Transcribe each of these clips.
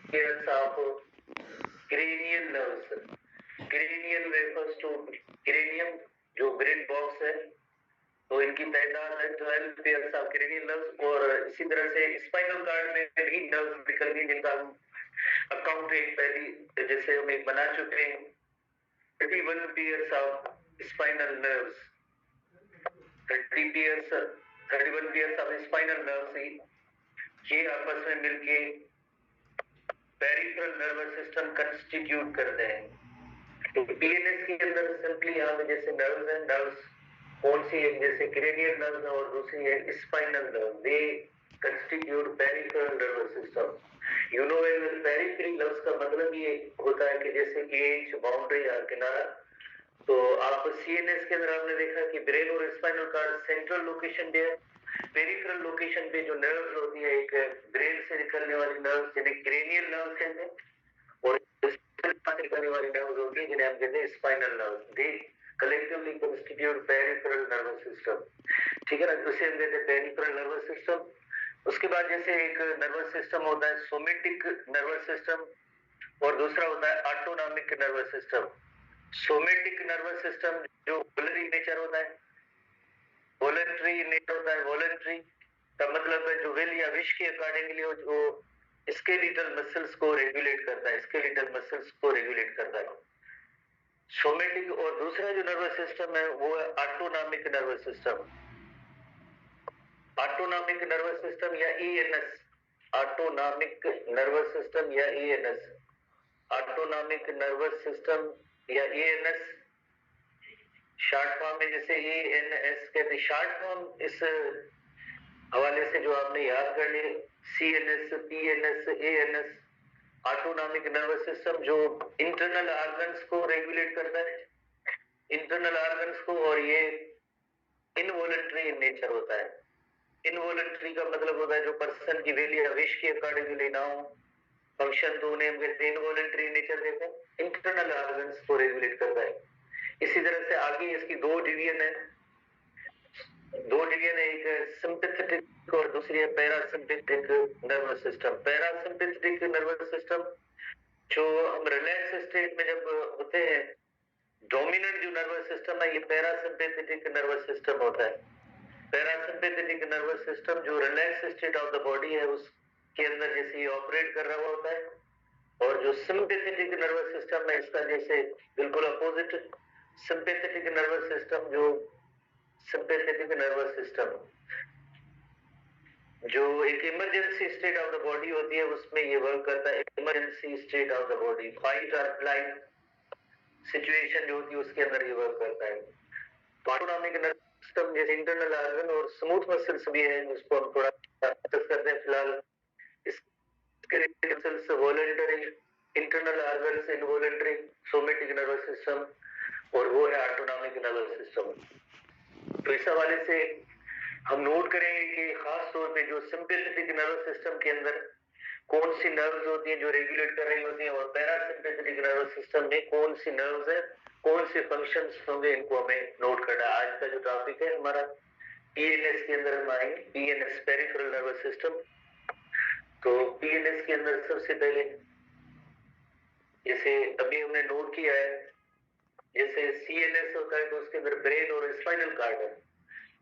pairs of cranial nerves. Cranial refers to cranium, जो brain box है, तो इनकी तादाद है 12 पेयर्स ऑफ क्रेनियल नर्व्स। और इसी तरह से स्पाइनल कार्ड में भी नर्व्स निकल गई जिनका हम अकाउंट एक पहली जैसे हम एक बना चुके हैं। 31 pairs of spinal nerves, 31 pairs of spinal nerves ये आपस में मिलके पेरिफेरल नर्वस सिस्टम कंस्टिट्यूट करते हैं। तो पीएनएस के अंदर सिंपली यहाँ पे जैसे नर्व्स हैं, नर्व्स कौन सी है, जैसे क्रेनियल नर्व्स और दूसरी है spinal nerve, they constitute peripheral nervous system. You know peripheral nerves का मतलब ये होता है कि जैसे एज, बाउंड्री या किनारा। तो आप सीएनएस के अंदर आपने देखा कि ब्रेन और स्पाइनल कार्ड सेंट्रल लोकेशन पे है। पेरिफेरल लोकेशन पे जो नर्व्स होती है, एक ब्रेन से निकलने वाली नर्व्स जिन्हें क्रेनियल नर्व्स कहते हैं, और निकलने वाली नर्व्स होती है जिन्हें हम कहते हैं spinal nerves. They collectively constitute peripheral nervous system. ठीक है ना, उसे हम कहते हैं पेरिफेरल नर्वस सिस्टम। उसके बाद जैसे एक नर्वस सिस्टम होता है सोमेटिक नर्वस सिस्टम, और दूसरा होता है autonomic nervous system. Somatic nervous system जो वॉलंटरी नेचर होता है, वॉलंटरी नेचर होता है। वॉलंटरी का मतलब है जो विल या विश के अकॉर्डिंगली जो स्केलेटल मसल्स को रेगुलेट करता है, स्केलेटल मसल्स को रेगुलेट करता है सोमेटिक। और दूसरा जो नर्वस सिस्टम है वो है autonomic nervous system. Autonomic nervous system या ईएनएस, ऑटोनॉमिक नर्वस सिस्टम या ईएनएस, ऑटोनॉमिक नर्वस सिस्टम या ईएनएस शॉर्ट फॉर्म में जैसे ईएनएस कहते हैं। शॉर्ट फॉर्म इस हवाले से जो आपने याद कर लिए, CNS, PNS, ANS, autonomic nervous system जो इंटरनल ऑर्गन्स को रेगुलेट करता है, इंटरनल ऑर्गन्स को, और ये इनवॉलंटरी इन नेचर होता है। इनवॉलंटरी का मतलब होता है जो पर्सन की विल या विश के अकॉर्डिंगली ना हो फंक्शन, तो उन्हें हम कहते हैं इनवॉलंटरी नेचर देते हैं। इंटरनल ऑर्गन्स को रेगुलेट करता है। इसी तरह से आगे इसकी दो डिवीजन है, एक सिंपैथेटिक और दूसरी है parasympathetic nervous system. Parasympathetic nervous system जो हम रिलैक्स स्टेट में जब होते हैं, डोमिनेंट जो नर्वस सिस्टम है ये पैरासिम्पैथेटिक नर्वस सिस्टम होता है। पैरासिम्पैथेटिक नर्वस सिस्टम जो relax state of the body है उसके अंदर जैसे ये ऑपरेट कर रहा होता है, और जो सिंपैथेटिक नर्वस सिस्टम है इसका जैसे बिल्कुल अपोजिट, सिंपैथेटिक नर्वस सिस्टम जो सिंपैथेटिक नर्वस सिस्टम जो एक emergency state of the body होती है उसमें ये वर्क करता है। Emergency state of the body, fight और फ्लाइट सिचुएशन जो होती है उसके अंदर ये वर्क करता है। ऑटोनॉमिक नर्वस सिस्टम जैसे इंटरनल ऑर्गन और स्मूथ मसल्स भी है जिसको हम थोड़ा डिस्कस करते हैं फिलहाल। इसके muscles voluntary, internal organs involuntary, somatic nervous system, और वो है ऑटोनॉमिक नर्वस सिस्टम। तो इस हवाले से हम नोट करेंगे कि खास तौर पे जो सिंपैथेटिक नर्वस सिस्टम के अंदर कौन सी नर्व्स होती हैं जो रेगुलेट कर रही होती हैं, और पैरासिम्पैथेटिक नर्वस सिस्टम में कौन सी नर्व्स है, कौन से फंक्शंस होंगे, इनको हमें नोट करना है। आज का जो टॉपिक है हमारा पीएनएस के अंदर हम आएंगे, पीएनएस पेरिफेरल नर्वस सिस्टम। तो पीएनएस के अंदर सबसे पहले जैसे अभी हमने नोट किया है, जैसे सीएनएस होता है तो उसके अंदर ब्रेन और स्पाइनल कार्ड है।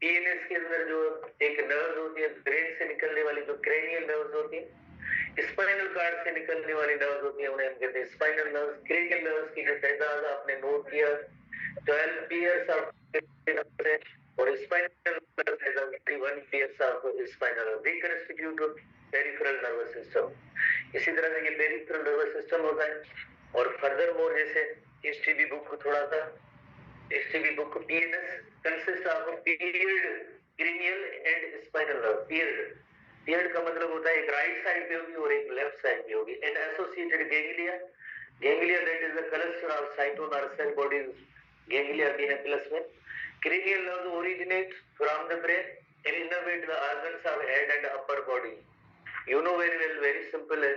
पीएनएस के अंदर जो एक नर्व होती है ब्रेन से निकलने वाली जो क्रेनियल नर्व्स होती है, स्पाइनल कार्ड से निकलने वाली नर्व्स होती है उन्हें हम कहते हैं स्पाइनल नर्व्स। क्रेनियल नर्व्स की जो तादाद आपने नोट किया 12 पेयर्स ऑफ, और spinal nerves 31 pairs of spinal nerve, they constitute peripheral nervous system. इसी तरह से ये पेरिफेरल नर्वस सिस्टम होता है। और फर्दर मोर जैसे एसटीबी बुक को थोड़ा सा, STB book PNS consist of period cranial and spinal nerve. Period का मतलब होता है एक राइट साइड पे होगी और एक लेफ्ट साइड पे होगी। And associated ganglia, ganglia that is the cluster of cyton और सेल बॉडीज, गैंग्लिया भी है प्लस में। Cranial nerve originate from the brain and innervate the organs of head and upper body. You know very well, very simple है।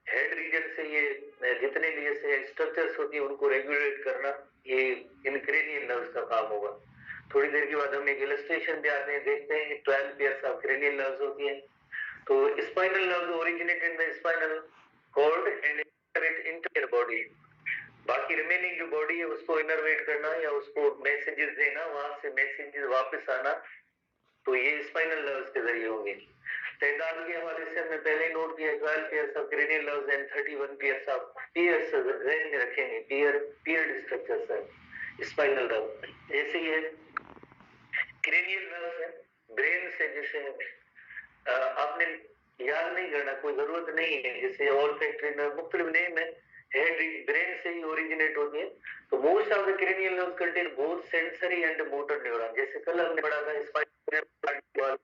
Head region से ये जितने भी ऐसे स्ट्रक्चर्स होती है उनको रेगुलेट करना ये इन क्रेनियल नर्व्स का काम होगा। थोड़ी देर के बाद हम एक इलस्ट्रेशन भी आते हैं, देखते हैं 12 पेयर्स ऑफ क्रेनियल नर्व्स होती हैं। तो spinal nerves originate in the spinal hold and innervate internal body. बाकी रिमेनिंग जो बॉडी है उसको इनर्वेट करना या उसको मैसेजेस देना, वहां से मैसेजेस वापस आना, तो ये स्पाइनल नर्व्स के जरिए होंगे। तैदाद के हवाले से हमने पहले नोट किया 12 pairs of cranial nerves and 31 pairs of pairs जहन में रखेंगे। पियर्ड स्ट्रक्चर्स है स्पाइनल नर्व। जैसे ये क्रेनियल नर्व्स है ब्रेन से, जैसे आपने याद नहीं करना, कोई जरूरत नहीं है। जैसे ऑल्फैक्टरी नर्व मुख्तलिफ नेम है, हेड ब्रेन से ही ओरिजिनेट होती है। तो most of the cranial nerves contain both sensory and motor neuron. जैसे कल हमने पढ़ा था स्पाइनल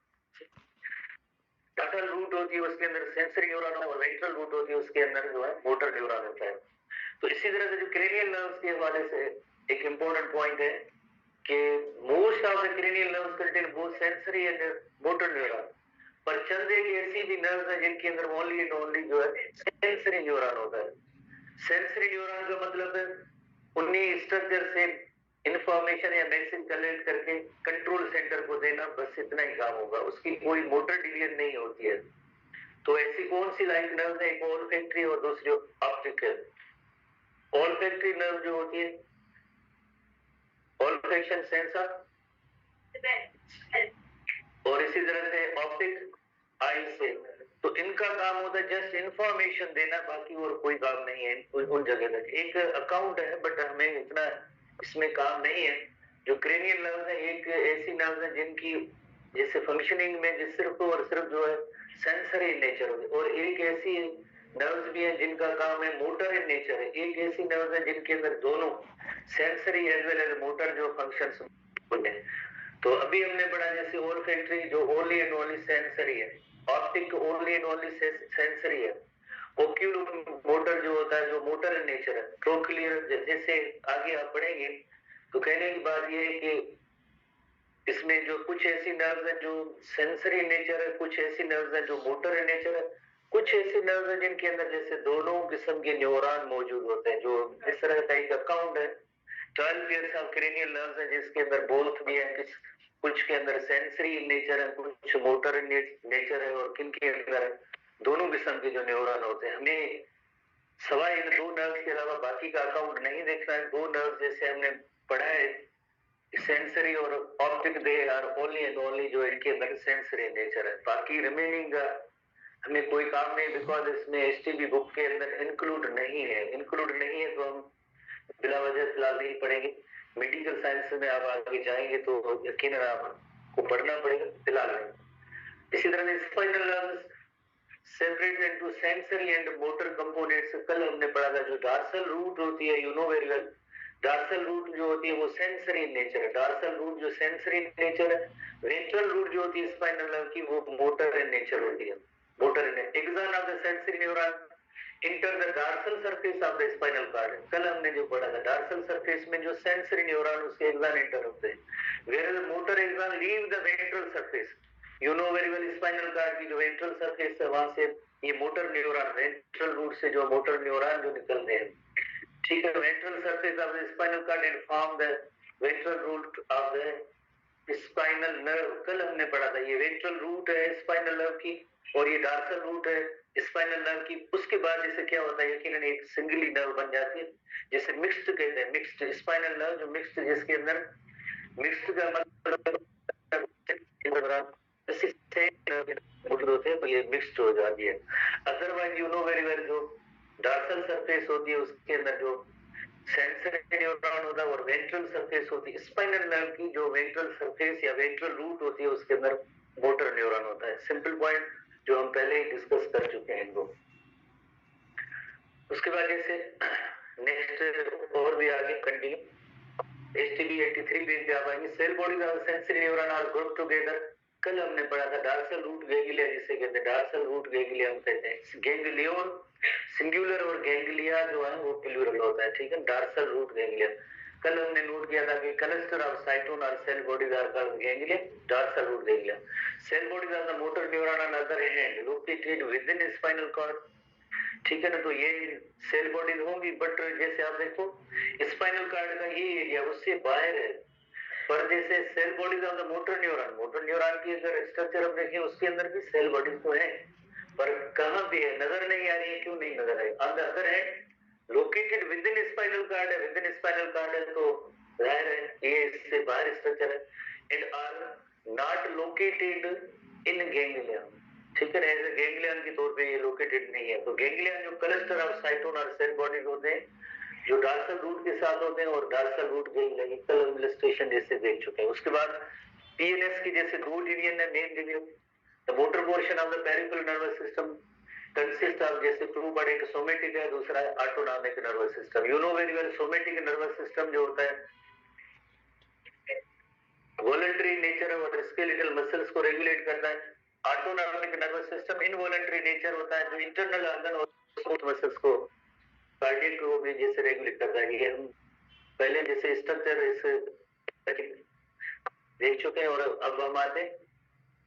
टाटल रूट होती है उसके अंदर सेंसरी न्यूरॉन और वेंट्रल रूट होती है उसके अंदर जो है मोटर न्यूरॉन होता है। तो इसी तरह से जो क्रेनियल नर्व्स के हवाले से एक इंपॉर्टेंट पॉइंट है कि most of the cranial nerves contain both sensory and motor neuron, पर चंद एक ऐसी भी नर्व्स हैं जिनके अंदर ओनली एंड ओनली जो है सेंसरी न्यूरॉन होता है। सेंसरी न्यूरॉन का मतलब है उन्हीं स्ट्रक्चर से इंफॉर्मेशन या मैसेज कलेक्ट करके कंट्रोल सेंटर को देना, बस इतना ही काम होगा, उसकी कोई मोटर डिवीजन नहीं होती है। तो ऐसी कौन सी लाइक नर्व है, एक ऑल्फैक्टरी और दूसरी ऑप्टिकल। ऑल्फैक्टरी नर्व जो होती है ऑल्फैक्शन सेंस ऑफ, और इसी तरह से ऑप्टिक आई से, तो इनका काम होता है जस्ट इंफॉर्मेशन देना, बाकी और कोई काम नहीं है उन जगह तक। एक अकाउंट है बट हमें इतना इसमें काम नहीं है। जो क्रेनियल नर्व है एक ऐसी नर्व है जिनकी जैसे फंक्शनिंग में जो सिर्फ और सिर्फ जो है सेंसरी इन नेचर होगी, और एक ऐसी नर्व्स भी है जिनका काम है मोटर इन नेचर है। एक ऐसी नर्व है जिनके अंदर दोनों sensory as well as motor जो फंक्शंस होते हैं। तो अभी हमने पढ़ा जैसे ऑल्फैक्टरी जो ओनली एंड ओनली सेंसरी है, optic only and only sensory है, ओक्यूलर मोटर जो होता है जो मोटर इन नेचर है। ट्रोक्लियर जैसे आगे आप पढ़ेंगे तो कहने की बात ये है कि इसमें जो कुछ ऐसी नर्व्स हैं जो सेंसरी नेचर है, कुछ ऐसी नर्व्स हैं जो मोटर इन नेचर है, कुछ ऐसी नर्व्स हैं जिनके अंदर जैसे दोनों किस्म के न्यूरॉन मौजूद होते हैं। जो इस तरह का एक अकाउंट है 12 पेयर्स ऑफ क्रेनियल नर्व्स है जिसके अंदर बोथ भी है, कुछ के अंदर सेंसरी नेचर है, कुछ मोटर नेचर है, और किन के अंदर है दोनों किस्म के जो न्यूरॉन होते हैं। हमें सवाए इन दो नर्व्स के अलावा बाकी का अकाउंट नहीं देखना है। दो नर्व्स जैसे हमने पढ़ा है सेंसरी और optic, they are only and only जो इनके अंदर सेंसरी नेचर है। बाकी रिमेनिंग का हमें कोई काम नहीं, बिकॉज इसमें एसटीबी बुक के अंदर इंक्लूड नहीं है। इंक्लूड नहीं है तो हम बिला वजह फिलहाल नहीं पढ़ेंगे। मेडिकल साइंस में आप आगे जाएंगे तो यकीनन आपको पढ़ना पड़ेगा, फिलहाल नहीं। इसी तरह से spinal nerves separate into sensory and motor components कल हमने पढ़ा था। जो डार्सल रूट होती है you know very well, dorsal root जो होती है वो सेंसरी नेचर है। डार्सल रूट जो सेंसरी नेचर है, वेंट्रल रूट जो होती है स्पाइनल नर्व की वो मोटर इन नेचर होती है। Motor in axon of the sensory neuron enter the dorsal surface of the spinal cord. कल हमने जो पढ़ा था डार्सल सरफेस में जो सेंसरी न्यूरॉन उसके एक्सन इंटर होते हैं, where the motor axon leave the ventral surface. You know very well spinal cord की जो वेंट्रल सरफेस है वहां से ये मोटर न्यूरॉन वेंट्रल रूट से जो मोटर न्यूरॉन जो निकलते हैं, ठीक है। Ventral surface of the spinal cord and form the ventral root of the spinal nerve. कल हमने पढ़ा था ये वेंट्रल रूट है स्पाइनल नर्व की और ये डार्सल रूट है स्पाइनल नर्व की। उसके बाद जैसे क्या होता है यकीनन एक सिंगली नर्व बन जाती है, जैसे मिक्स्ड कहते हैं, मिक्स्ड स्पाइनल नर्व जो मिक्स्ड, जिसके अंदर मिक्स्ड का मतलब मौजूद होते हैं तो ये मिक्स्ड हो जाती है। Otherwise you know very well जो डार्सल सरफेस होती है उसके अंदर जो सेंसरी न्यूरॉन होता है और वेंट्रल सरफेस होती है। स्पाइनल नर्व की जो वेंट्रल सरफेस या वेंट्रल रूट होती है उसके अंदर मोटर न्यूरॉन होता है। सिंपल पॉइंट जो हम पहले ही डिस्कस कर चुके हैं इनको। उसके बाद जैसे नेक्स्ट और भी आगे कंटिन्यू एसटीबी 83 पेज पे आप आएंगे। Cell bodies of sensory neuron are group together. कल हमने पढ़ा था डार्सल रूट गैंग्लिया जिसे कहते हैं, डार्सल रूट गैंग्लिया हम कहते हैं। गैंग्लियोन सिंगुलर और गैंग्लिया जो है वो प्लूरल होता है, ठीक है। डार्सल रूट गैंग्लिया कल हमने नोट किया था कि क्लस्टर ऑफ साइटोन और cell bodies are called ganglia, dorsal root ganglia. Cell bodies are the motor neuron on other hand located within spinal cord, ठीक है ना। तो ये सेल बॉडीज होंगी, बट जैसे आप देखो स्पाइनल कॉर्ड का ये एरिया उससे बाहर है, पर जैसे cell bodies of the motor neuron, motor neuron की अगर स्ट्रक्चर हम देखें उसके अंदर भी सेल बॉडीज तो है, पर कहाँ पे है, नजर नहीं आ रही है, क्यों नहीं नजर आई? On the other hand located within spinal cord है, विद इन स्पाइनल कार्ड है तो जाहिर है ये इससे बाहर स्ट्रक्चर है। And are not located in ganglion, ठीक है, एज ए गैंग्लियन के तौर पे ये लोकेटेड नहीं है। तो गैंग्लियन जो क्लस्टर ऑफ साइटोन और सेल बॉडीज होते हैं जो डार्सल रूट के साथ होते हैं, और dorsal root ganglion colour illustration जैसे देख चुके हैं। उसके बाद पीएनएस की जैसे दो डिवीजन है, main division the motor portion of the peripheral nervous system consist of, जैसे टू पार्ट, एक सोमेटिक है, दूसरा है autonomic nervous system. You know very well, somatic nervous system जो होता है वॉलंटरी नेचर है और स्केलेटल मसल्स को रेगुलेट करता है। Autonomic nervous system involuntary nature होता है जो इंटरनल ऑर्गन और स्मूथ मसल्स को कार्डियक को भी जैसे रेगुलेट करता है। ये हम पहले जैसे स्ट्रक्चर इस देख चुके हैं। और अब हम आते हैं,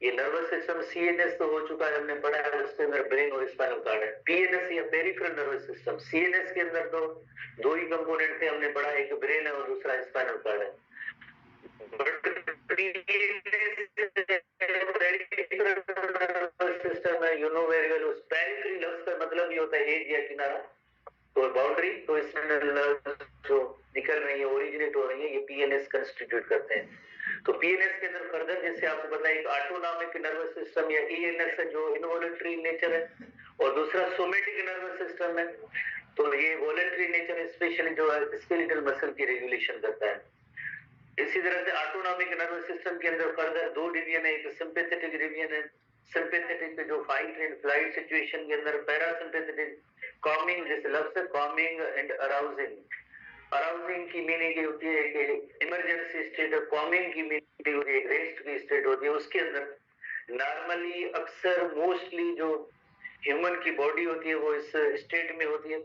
ये नर्वस सिस्टम सीएनएस तो हो चुका है, हमने पढ़ा है, उसके अंदर ब्रेन और स्पाइनल कार्ड है। पीएनएस या पेरिफेरल नर्वस सिस्टम, सीएनएस के अंदर तो दो ही कंपोनेंट थे, हमने पढ़ा, एक ब्रेन है और दूसरा स्पाइनल कार्ड है। सिस्टम है, यू नो वेरी वेल, उस पेरिफेरी लफ्ज का मतलब ये होता है एज या किनारा, तो बाउंड्री, तो इसमें जो निकल रही है, ओरिजिनेट हो रही है, ये पीएनएस कंस्टिट्यूट करते हैं। तो पीएनएस के अंदर फर्दर जैसे आपको पता है एक ऑटोनॉमिक नर्वस सिस्टम या ईएनएस है जो इनवॉलंटरी नेचर है, और दूसरा सोमेटिक नर्वस सिस्टम है, तो ये वॉलंटरी नेचर स्पेशली जो है स्केलेटल मसल की रेगुलेशन करता है। इसी तरह से ऑटोनॉमिक नर्वस सिस्टम के अंदर फर्दर दो डिवीजन है, एक सिंपैथेटिक डिवीजन है, सिंपैथेटिक जो फाइट एंड फ्लाइट सिचुएशन के अंदर, पैरासिम्पैथेटिक कॉमिंग, जैसे लफ्ज है कॉमिंग एंड अराउजिंग। अराउजिंग की मीनिंग ये होती है कि इमरजेंसी स्टेट, और कॉमिंग की मीनिंग होती है रेस्ट की स्टेट होती है। उसके अंदर नॉर्मली अक्सर मोस्टली जो ह्यूमन की बॉडी होती है वो इस स्टेट में होती है,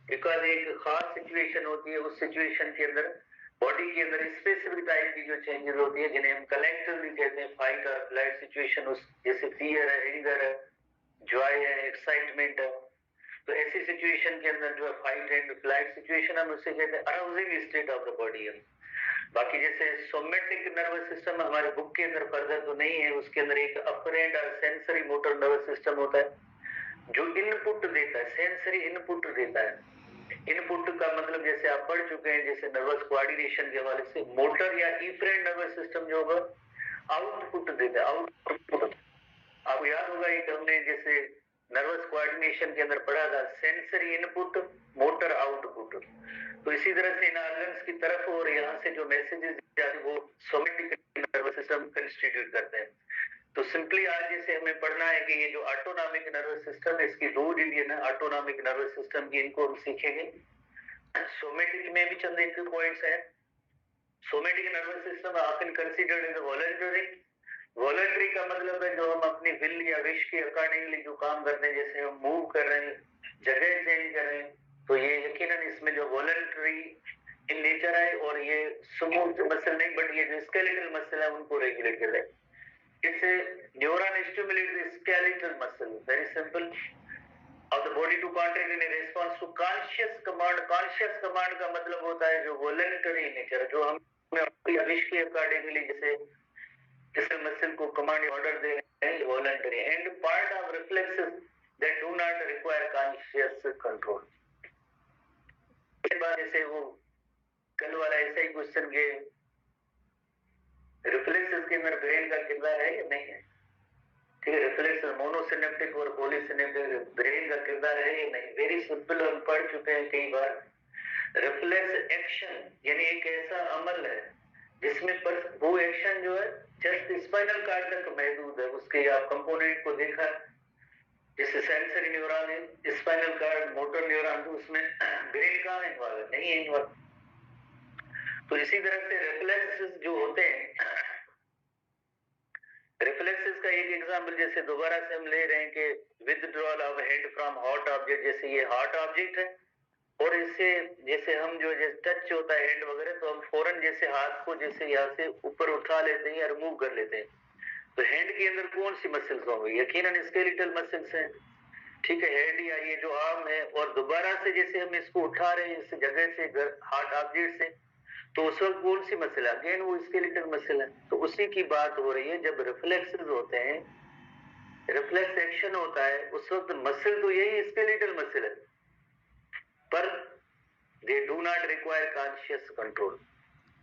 बिकॉज एक खास सिचुएशन होती है, उस सिचुएशन के अंदर बॉडी के अंदर स्पेसिफिक टाइप की जो चेंजेस होती है जिन्हें हम कलेक्टिवली कहते हैं फाइट और फ्लाइट सिचुएशन, उस जैसे फियर है, एंगर है, जॉय है, एक्साइटमेंट है, तो ऐसी सिचुएशन के अंदर जो है फाइट एंड फ्लाइट सिचुएशन हम उसे कहते हैं arousing state of the body है। बाकी जैसे सोमेटिक नर्वस सिस्टम हमारे बुक के अंदर फर्दर तो नहीं है, उसके अंदर एक अपरेंट और सेंसरी मोटर नर्वस सिस्टम होता है जो इनपुट देता है, सेंसरी इनपुट देता है। इनपुट का मतलब जैसे आप पढ़ चुके हैं जैसे नर्वस कोऑर्डिनेशन के हवाले से, मोटर या इफरेंट नर्वस सिस्टम जो होगा आउटपुट देता है, आउटपुट। आपको याद होगा एक हमने जैसे नर्वस कोऑर्डिनेशन के अंदर पढ़ा था, सेंसरी इनपुट, मोटर आउटपुट। तो इसी तरह से इन ऑर्गन्स की तरफ और यहाँ से जो मैसेजेस जाते हैं वो सोमेटिक नर्वस सिस्टम कंस्टिट्यूट करते हैं। तो सिंपली आज जैसे हमें पढ़ना है कि ये जो ऑटोनॉमिक नर्वस सिस्टम है इसकी दो डिवीजन है ऑटोनॉमिक नर्वस सिस्टम की, इनको हम सीखेंगे। सोमेटिक में भी चंद एक पॉइंट्स हैं। Somatic nervous system often considered as voluntary. Voluntary का मतलब है जो हम अपनी विल या विश के अकॉर्डिंगली जो काम करते हैं, जैसे हम मूव कर रहे हैं, जगह चेंज कर रहे हैं, तो ये यकीनन इसमें जो वॉलंटरी इन नेचर है, और ये स्मूथ मसल नहीं बट ये जो स्केलेटल मसल है उनको रेगुलेट कर रहे हैं। It's a neuron stimulate the skeletal muscle, very simple, of the body to contract in a response to conscious command. Conscious command का मतलब होता है जो voluntary nature, जो हम अपने विश के अकॉर्डिंगली जैसे जिस मसल को कमांड ऑर्डर दे रहे हैं, voluntary and part of reflexes that do not require conscious control। जैसे वो कल वाला ऐसा ही क्वेश्चन के रिफ्लेक्सेस के अंदर ब्रेन का किरदार है या नहीं है, ठीक है, रिफ्लेक्स मोनोसिनेप्टिक और पॉलीसिनेप्टिक ब्रेन का किरदार है या नहीं। वेरी सिंपल, हम पढ़ चुके हैं कई बार। रिफ्लेक्स एक्शन यानी एक ऐसा अमल है जिसमें पर वो एक्शन जो है जस्ट स्पाइनल कार्ड तक महदूद है, उसके आप कंपोनेंट को देखा, जैसे सेंसरी न्यूरॉन है, स्पाइनल कार्ड, मोटर न्यूरॉन, तो उसमें ब्रेन कहाँ इन्वॉल्व है, नहीं है इन्वॉल्व। तो इसी तरह से रिफ्लेक्सेस जो होते हैं, रिफ्लेक्सेस का एक एग्जांपल जैसे दोबारा से हम ले रहे हैं कि withdrawal of hand from hot object, जैसे ये हॉट ऑब्जेक्ट है और इससे जैसे हम जो जैसे टच होता है हैंड वगैरह, तो हम फौरन जैसे हाथ को जैसे यहाँ से ऊपर उठा लेते हैं या रिमूव कर लेते हैं। तो हैंड के अंदर कौन सी मसल्स होंगी, यकीनन स्केलेटल मसल्स हैं, ठीक है, हेड या ये जो आर्म है, और दोबारा से जैसे हम इसको उठा रहे हैं इस जगह से हार्ड ऑब्जेक्ट से, तो उस वक्त कौन सी मसल है, अगेन वो स्केलेटल मसल है। तो उसी की बात हो रही है, जब रिफ्लेक्सेस होते हैं रिफ्लेक्स एक्शन होता है उस वक्त मसल तो यही स्केलेटल मसल है, पर they do not require conscious control.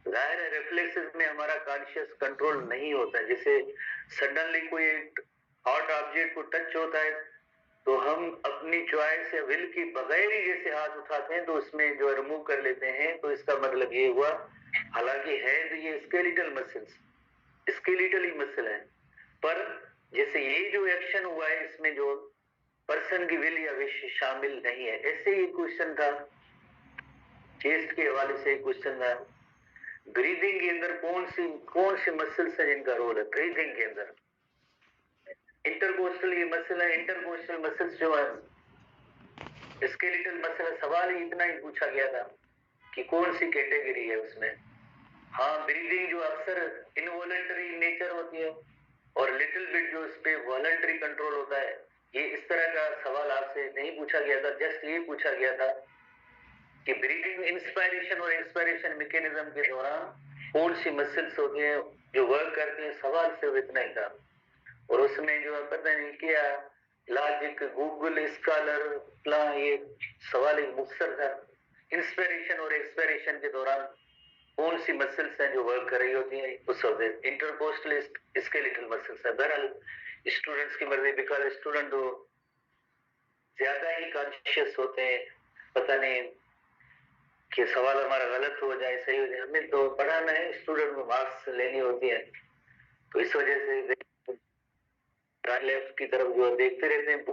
जाहिर है रिफ्लेक्सेस में हमारा कॉन्शियस कंट्रोल नहीं होता है। जैसे सडनली कोई हॉट ऑब्जेक्ट को टच होता है तो हम अपनी चॉइस या विल की बगैर ही जैसे हाथ उठाते हैं तो उसमें जो रिमूव कर लेते हैं, तो इसका मतलब ये हुआ, हालांकि है तो ये स्केलेटल मसल्स, स्केलेटल ही मसल है, पर जैसे ये जो एक्शन हुआ है इसमें जो पर्सन की विल या विश शामिल नहीं है। ऐसे ही क्वेश्चन था चेस्ट के हवाले से, क्वेश्चन था ब्रीदिंग के अंदर कौन सी मसल्स है जिनका रोल है ब्रीदिंग के अंदर। इंटरकोस्टल ये मसल है, इंटरकोस्टल मसल्स जो है स्केलेटल मसल है। सवाल ही इतना ही पूछा गया था कि कौन सी कैटेगरी है उसमें। हाँ, ब्रीदिंग जो अक्सर इनवॉलंटरी नेचर होती है और लिटिल बिट जो इस पे वॉलंटरी कंट्रोल होता है, ये इस तरह का सवाल आपसे नहीं पूछा गया था। जस्ट ये पूछा गया था कि ब्रीदिंग इंस्पायरेशन और एक्सपायरेशन मैकेनिज्म के दौरान कौन सी मसल्स होती हैं जो वर्क करती हैं, सवाल सिर्फ इतना ही था। और उसमें जो है पता नहीं क्या लॉजिक गूगल स्कॉलर ये सवाल एक मुख्तर था। इंस्पिरेशन और एक्सपायरेशन के दौरान कौन सी मसल्स हैं जो वर्क कर रही होती हैं, उस वक्त इंटरकोस्टल स्केलेटल मसल्स है। बहरहाल स्टूडेंट्स की मर्जी, बिकॉज स्टूडेंट तो ज्यादा ही कॉन्शियस होते हैं, पता नहीं कि सवाल हमारा गलत हो जाए सही हो जाए, हमें तो पढ़ाना है, स्टूडेंट को मार्क्स लेनी होती है, तो इस वजह से लेफ्ट की तरफ जो देखते रहते हैं।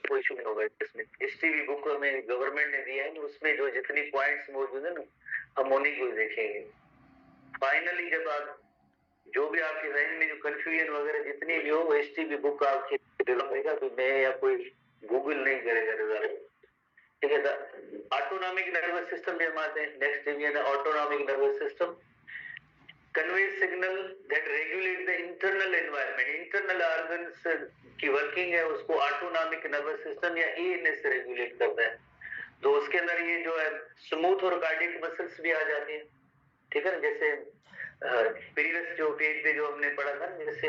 कोई इशू नहीं होगा इसमें। एसटीवी बुक में गवर्नमेंट ने दिया है, उसमें जो जितनी पॉइंट्स मौजूद है ना, हम उन्हीं को देखेंगे। फाइनली जब आप जो भी आपके जहन में जो कंफ्यूजन वगैरह जितनी भी हो, वो एसटीवी बुक आपके दिलाएगा, तो मैं या कोई गूगल नहीं करेगा रिजल्ट। ठीक है, ऑटोनॉमिक नर्वस सिस्टम में हम आते हैं। नेक्स्ट डिवीजन है autonomic nervous system, conveys signal that regulate the internal environment। Internal organs की वर्किंग है उसको ऑटोनॉमिक नर्वस सिस्टम या ईएनएस से रेगुलेट करता है। तो उसके अंदर ये जो है स्मूथ और कार्डियक मसल्स भी आ जाती हैं। ठीक है ना, जैसे प्रीवियस जो पेज पे जो हमने पढ़ा था, जैसे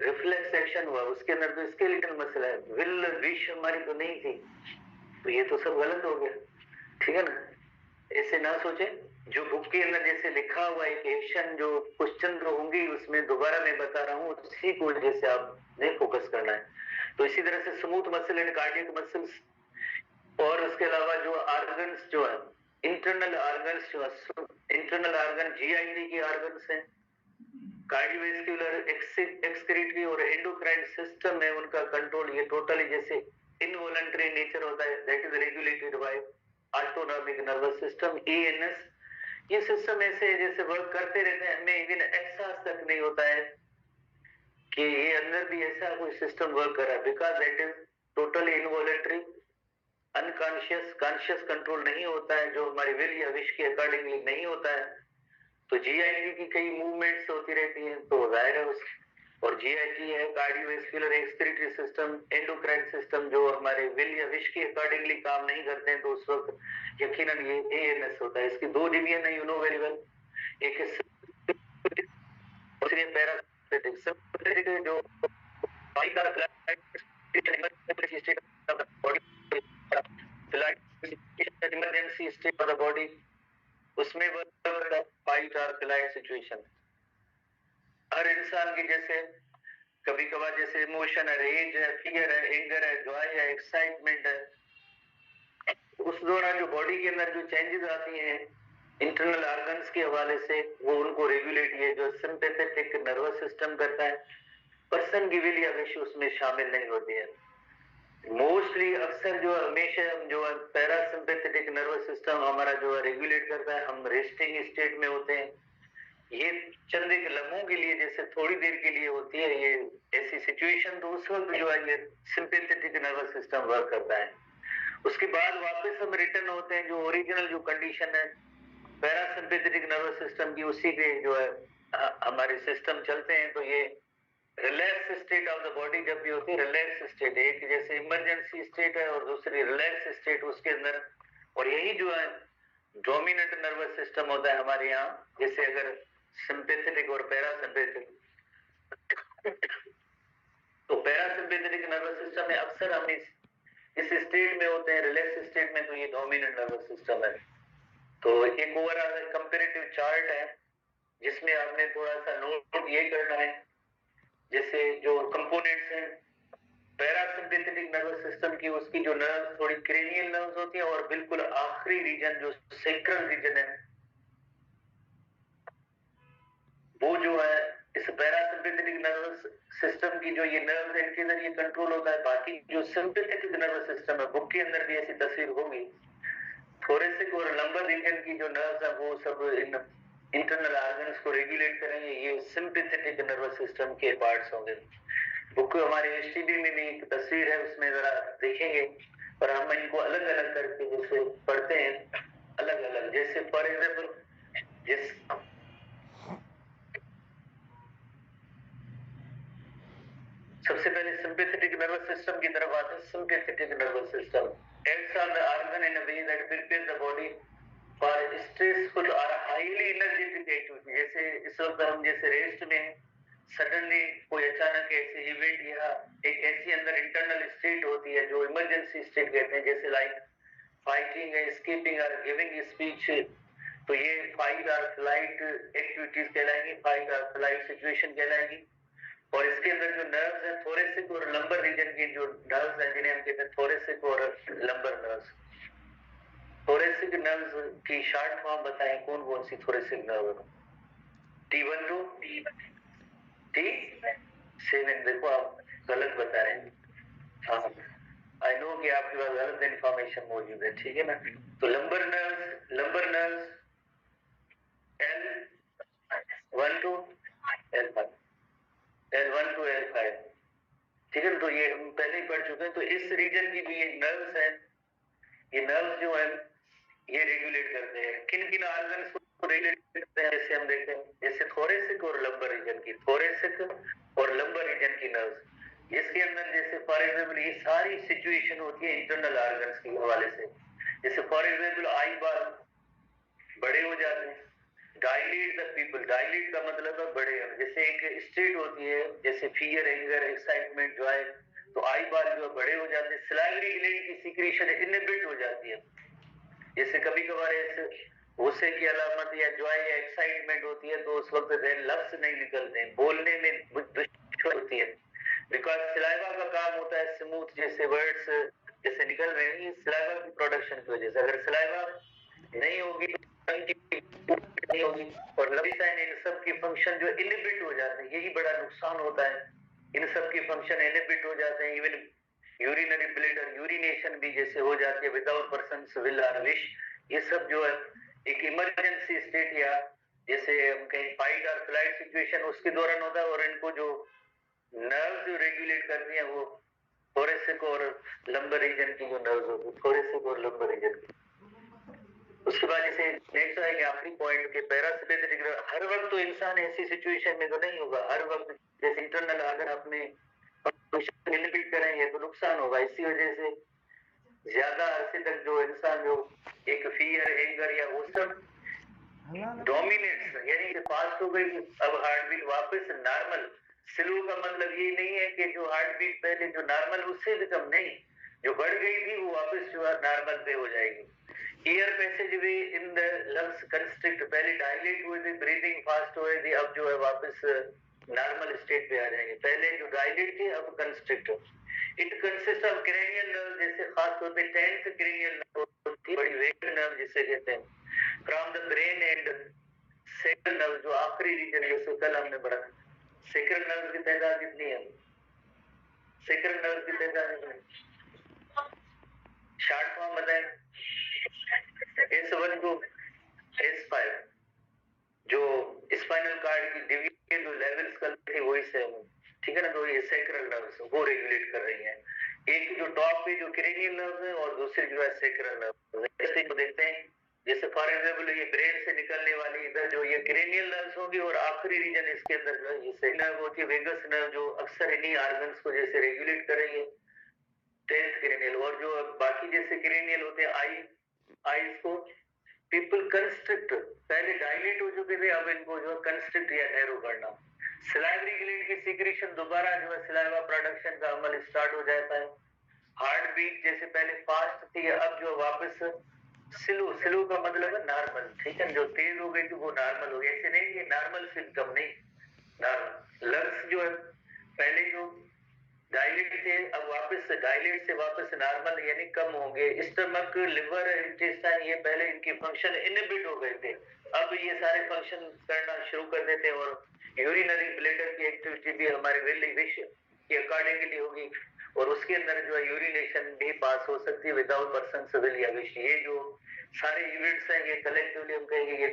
रिफ्लेक्स एक्शन हुआ उसके अंदर तो स्केलेटल मसल है, विल विश हमारी तो नहीं थी, तो ये तो सब गलत हो गया। ठीक है ना, ऐसे ना सोचे। जो बुक के अंदर जैसे लिखा हुआ एक एक्शन जो क्वेश्चन जो होंगे उसमें दोबारा मैं बता रहा हूँ, उसी को जैसे आपने फोकस करना है। तो इसी तरह से smooth muscle and cardiac muscles, और उसके अलावा जो ऑर्गन्स जो है इंटरनल ऑर्गन्स जो है, इंटरनल ऑर्गन जीआईटी के ऑर्गन्स हैं, कार्डियोवैस्कुलर एक्सक्रीटरी और एंडोक्राइन सिस्टम है उनका कंट्रोल, ये टोटली जैसे इनवॉलंटरी नेचर होता है, that is regulated by autonomic nervous system ENS. ये सिस्टम ऐसे जैसे वर्क करते रहते हैं, हमें इवन एहसास तक नहीं होता है कि ये अंदर भी ऐसा कोई सिस्टम वर्क कर रहा है, because that is totally involuntary, unconscious, conscious control नहीं होता है, जो हमारी विल या विश के अकॉर्डिंगली नहीं होता है। तो जीआईटी की कई मूवमेंट्स होती रहती हैं, तो जाहिर है उस, और जीआईटी है cardiovascular excretory system, endocrine system, जो हमारे विल या विश के अकॉर्डिंगली काम नहीं करते हैं, तो उस वक्त यकीनन ये एएनएस होता है। इसकी दो डिवीजन है, यू नो वेरी वेल, एक है पैरासिम्पैथेटिक। सिम्पैथेटिक जो emergency state of the body, उसमें फाइट और फ्लाइट सिचुएशन। हर इंसान की जैसे कभी कभार जैसे इमोशन है, रेज है, फियर है, एंगर है, जॉय है, एक्साइटमेंट है, उस दौरान जो बॉडी के अंदर जो चेंजेस आती हैं इंटरनल ऑर्गन्स के हवाले से, वो उनको रेगुलेट ये जो सिंपैथेटिक नर्वस सिस्टम करता है। पर्सन की विल या विश उसमें शामिल नहीं होती है। मोस्टली अक्सर जो हमेशा जो पैरासिम्पैथेटिक नर्वस सिस्टम हमारा जो है रेगुलेट करता है, हम रेस्टिंग स्टेट में होते हैं, ये चंद एक लम्हों के लिए, जैसे थोड़ी देर के लिए होती है ये ऐसी सिचुएशन, तो उस वक्त जो है ये सिंपैथेटिक नर्वस सिस्टम वर्क करता है। उसके बाद वापस हम रिटर्न होते हैं, जो ओरिजिनल जो कंडीशन है पैरासिम्पैथेटिक नर्वस सिस्टम की, उसी पे जो है हमारे सिस्टम चलते हैं। तो ये relax state of the body जब भी होती है, रिलैक्स स्टेट, एक जैसे इमरजेंसी स्टेट है और दूसरी रिलैक्स स्टेट उसके अंदर, और यही जो है डोमिनेंट नर्वस सिस्टम होता है हमारे यहाँ। जैसे अगर सिंपैथेटिक और पैरासिम्पैथेटिक तो पैरासिम्पैथेटिक नर्वस सिस्टम में अक्सर हम इस स्टेट में होते हैं, रिलैक्स स्टेट में, तो ये डोमिनेंट नर्वस सिस्टम है। तो एक ओवरऑल कंपैरेटिव चार्ट है जिसमें आपने थोड़ा सा नोट ये करना है, जैसे जो कंपोनेंट्स हैं पैरासिम्पैथेटिक नर्वस सिस्टम की, उसकी जो नर्व थोड़ी क्रेनियल नर्व्स होती है, और बिल्कुल आखिरी रीजन जो सेक्रल रीजन है वो जो है इस पैरासिम्पैथेटिक नर्वस सिस्टम की जो ये नर्व है इनके जरिए कंट्रोल होता है। बाकी जो सिंपैथेटिक नर्वस सिस्टम है, बुक के अंदर भी ऐसी तस्वीर होगी, थोरेसिक और लंबर रीजन की जो नर्व्स है वो सब इन इंटरनल ऑर्गन्स को रेगुलेट करेंगे, ये सिंपैथेटिक नर्वस सिस्टम के पार्ट्स होंगे। बुक हमारे एसटीडी में भी एक तस्वीर है, उसमें जरा देखेंगे, और हम इनको अलग अलग करके जैसे पढ़ते हैं अलग अलग, जैसे फॉर एग्जाम्पल जिस सबसे पहले सिंपैथेटिक नर्वस सिस्टम की तरफ आते हैं। Sympathetic nervous system acts on the organ in a way that prepares the body for stressful or highly energetic activity। जैसे इस वक्त हम जैसे रेस्ट में सडनली कोई अचानक ऐसे इवेंट या एक ऐसी अंदर इंटरनल स्टेट होती है जो इमरजेंसी स्टेट कहते हैं, जैसे लाइक फाइटिंग, एस्केपिंग और गिविंग स्पीच, तो ये फाइट और फ्लाइट एक्टिविटीज कहलाएंगी, फाइट और फ्लाइट सिचुएशन कहलाएंगी। और इसके अंदर जो नर्व्स हैं थोरेसिक और लंबर रीजन की जो नर्व्स हैं जिन्हें हम कहते हैं थोरेसिक और लंबर नर्व्स। थोरेसिक नर्व्स की शॉर्ट फॉर्म बताएं, कौन कौन सी थोरेसिक नर्व है? T12, T7। देखो आप गलत बता रहे हैं। हाँ, आई नो कि आपके पास गलत इन्फॉर्मेशन मौजूद है, ठीक है ना। तो lumbar nerves L1 to L5, L1 to L5, ठीक है। तो ये हम पहले ही पढ़ चुके हैं। तो इस रीजन की जो ये नर्व्स हैं, ये नर्व्स जो है ये रेगुलेट करते हैं किन किन ऑर्गन्स को रेगुलेट करते हैं, जैसे हम देखते हैं जैसे थोरेसिक और लंबर रीजन की, थोरेसिक और लंबर रीजन की नर्व्स, इसके अंदर जैसे फॉर एग्जाम्पल ये सारी सिचुएशन होती है इंटरनल ऑर्गन्स के हवाले से। जैसे फॉर एग्जाम्पल आई बाल बड़े हो जाते हैं, डायलेट द पीपल, डायलेट का मतलब है बड़े होना। जैसे एक स्टेट होती है जैसे फियर, एंगर, एक्साइटमेंट, जॉय, तो आई बाल जो बड़े हो जाते हैं, सलाइवरी ग्लैंड की सीक्रेशन इनहिबिट हो जाती है। जैसे कभी कभार ऐसे गुस्से की अलामत या जॉय या एक्साइटमेंट होती है तो उस वक्त लफ्ज नहीं निकलते हैं, बोलने में दुश्वारी होती है, बिकॉज सलाइवा का काम होता है स्मूथ जैसे वर्ड्स जैसे निकल रहे हैं, ये सलाइवा की प्रोडक्शन की वजह से। अगर सलाइवा नहीं होगी तो नहीं होगी, और लविसाइन इन सब की फंक्शन जो इनहिबिट हो जाते हैं, यही बड़ा नुकसान होता है, इन सब की फंक्शन इनहिबिट हो जाते हैं। इवन यूरिनरी ब्लैडर यूरिनेशन भी जैसे हो जाती है विदाउट पर्सन्स विल और विश, ये सब जो है एक इमरजेंसी स्टेट या जैसे हम कहीं फाइट और फ्लाइट सिचुएशन उसके दौरान होता है। और इनको जो नर्व जो रेगुलेट करती हैं वो थोरेसिक और लंबर रीजन की जो नर्व्स होती है, थोरेसिक और लंबर रीजन की। उसके बाद जैसे नेक्स्ट आएंगे आखिरी पॉइंट के पैरासिम्पैथेटिक। हर वक्त तो इंसान ऐसी सिचुएशन में तो नहीं होगा, हर वक्त जैसे इंटरनल अगर अपने फंक्शन इनहिबिट करेंगे तो नुकसान होगा। इसी वजह से ज्यादा अरसे तक जो इंसान जो एक फियर, एंगर या वो सब डोमिनेट्स यानी फास्ट हो गई, अब हार्ट बीट वापस नॉर्मल। स्लो का मतलब ये नहीं है कि जो हार्ट बीट पहले जो नॉर्मल उससे भी कम नहीं, जो बढ़ गई थी वो वापस जो है नॉर्मल पे हो जाएगी। Air passage way in the lungs constrict, पहले डायलेट हुए थे, ब्रीदिंग फास्ट हो रही थी, अब जो है वापस नॉर्मल स्टेट पे आ जाएंगे। पहले जो डायलेट थे अब constrict. It consist of cranial nerve, जैसे खास तौर पे 10th क्रेनियल नर्व होती है, बड़ी वेक नर्व जिसे कहते हैं, from the brain and sacral nerve जो आखिरी रीजन जैसे कल हमने पढ़ा। सेक्रल नर्व की तादाद कितनी है? सेक्रल नर्व की तादाद कितनी? शॉर्ट फॉर्म बताएं। S1 to S5 जो स्पाइनल कार्ड की डिवीजन जो लेवल्स कल थे वही से, ठीक है ना। तो ये सेक्रल नर्व्स वो रेगुलेट कर रही हैं। एक जो टॉप पे जो क्रेनियल नर्व है और दूसरी जो है सेक्रल नर्व। जैसे को देखते हैं जैसे फॉर एग्जाम्पल ये ब्रेन से निकलने वाली इधर जो ये क्रेनियल नर्व्स होगी, और आखिरी रीजन इसके अंदर जो है ये सेक्रल नर्व होती है, वेगस नर्व जो अक्सर इन्हीं ऑर्गन्स को जैसे रेगुलेट करेंगे। 10th क्रेनियल, और जो बाकी जैसे क्रेनियल होते हैं आईज को पीपल कंस्ट्रिक्ट, पहले डायलेट हो चुके थे, अब इनको जो कंस्ट्रिक्ट या नैरो करना। सिलाइवरी ग्लैंड की सीक्रेशन दोबारा जो है सिलाइवा प्रोडक्शन का अमल स्टार्ट हो जाता है। हार्ट बीट जैसे पहले फास्ट थी, अब जो वापस स्लो, स्लो का मतलब है नॉर्मल, ठीक है, जो तेज हो गई थी वो नॉर्मल हो गई, ऐसे नहीं ये नॉर्मल सिम्टम नहीं, नॉर्मल। लंग्स जो है पहले जो डायलेट थे अब वापस डायलेट से वापस नॉर्मल यानी कम होंगे। स्टमक, लिवर, इंटेस्टाइन ये पहले इनके फंक्शन इनहिबिट हो गए थे, अब ये सारे फंक्शन करना शुरू कर देते हैं। और यूरिनरी ब्लैडर की एक्टिविटी भी हमारे विल विश के अकॉर्डिंगली होगी, और उसके अंदर जो है यूरिनेशन भी पास हो सकती है विदाउट पर्सन विल या विश। ये जो सारे यूनिट्स हैं ये कलेक्टिवली हम कहेंगे ये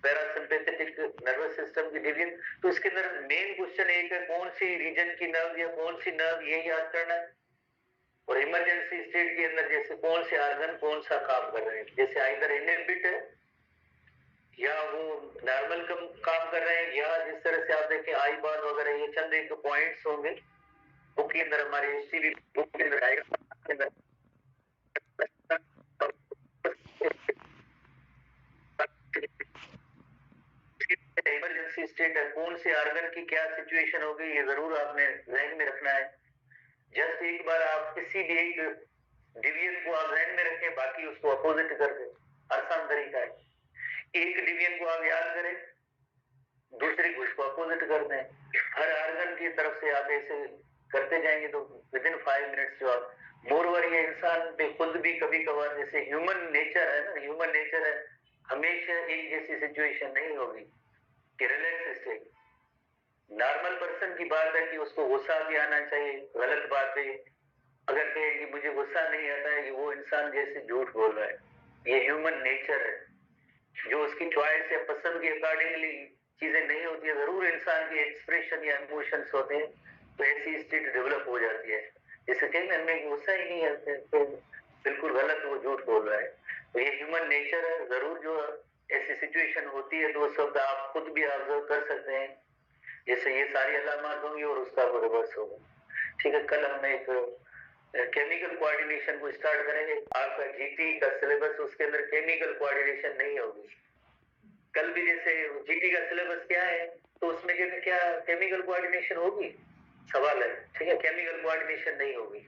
पैरासिम्पेथेटिक नर्वस सिस्टम की डिवीजन। तो इसके अंदर मेन क्वेश्चन एक है कौन सी रीजन की नर्व या कौन सी नर्व, ये याद करना है। और इमरजेंसी स्टेट के अंदर जैसे कौन से ऑर्गन कौन सा काम कर रहे हैं, जैसे आइदर इनहिबिट है या वो नॉर्मल काम कर रहे हैं, या जिस तरह से आप देखें आई बार वगैरह ये चंद एक पॉइंट्स होंगे बुक के अंदर, हमारे हिस्ट्री बुक के अंदर आएगा। इमरजेंसी स्टेट है, कौन से ऑर्गन की क्या सिचुएशन होगी ये जरूर आपने ध्यान में रखना है। जस्ट एक बार आप किसी भी एक डिवीजन को आप ध्यान में रखें, बाकी उसको अपोजिट कर दें, आसान तरीका है। एक डिवीजन को आप याद करें, दूसरे को उसको अपोजिट कर दें। हर ऑर्गन की तरफ से आप ऐसे करते जाएंगे तो विद इन 5 मिनट्स जो आप मोर ओवर ये इंसान पे खुद भी कभी कभार जैसे ह्यूमन नेचर है ना, ह्यूमन नेचर है हमेशा एक जैसी सिचुएशन नहीं होगी कि रिलैक्स स्टेट। नॉर्मल पर्सन की बात है कि उसको गुस्सा भी आना चाहिए, गलत बात है अगर कहे कि मुझे गुस्सा नहीं आता है कि वो इंसान जैसे झूठ बोल रहा है। ये ह्यूमन नेचर है, जो उसकी चॉइस या पसंद के अकॉर्डिंगली चीजें नहीं होती है, जरूर इंसान के एक्सप्रेशन या इमोशंस होते हैं तो ऐसी स्टेट डेवलप हो जाती है। जैसे कहीं ना हमें गुस्सा ही नहीं आता है तो बिल्कुल गलत वो झूठ बोल रहा है, तो ये ह्यूमन नेचर है। जरूर जो ऐसी सिचुएशन होती है तो वो शब्द आप खुद भी ऑब्जर्व कर सकते हैं, जैसे ये सारी अलामत होंगी और उसका वो रिवर्स होगा। ठीक है, कल हम एक केमिकल कोऑर्डिनेशन को स्टार्ट करेंगे। आपका जीटी का सिलेबस उसके अंदर केमिकल कोऑर्डिनेशन नहीं होगी। कल भी जैसे जीटी का सिलेबस क्या है तो उसमें क्या क्या केमिकल कोऑर्डिनेशन होगी, सवाल है, ठीक है, केमिकल कोऑर्डिनेशन नहीं होगी।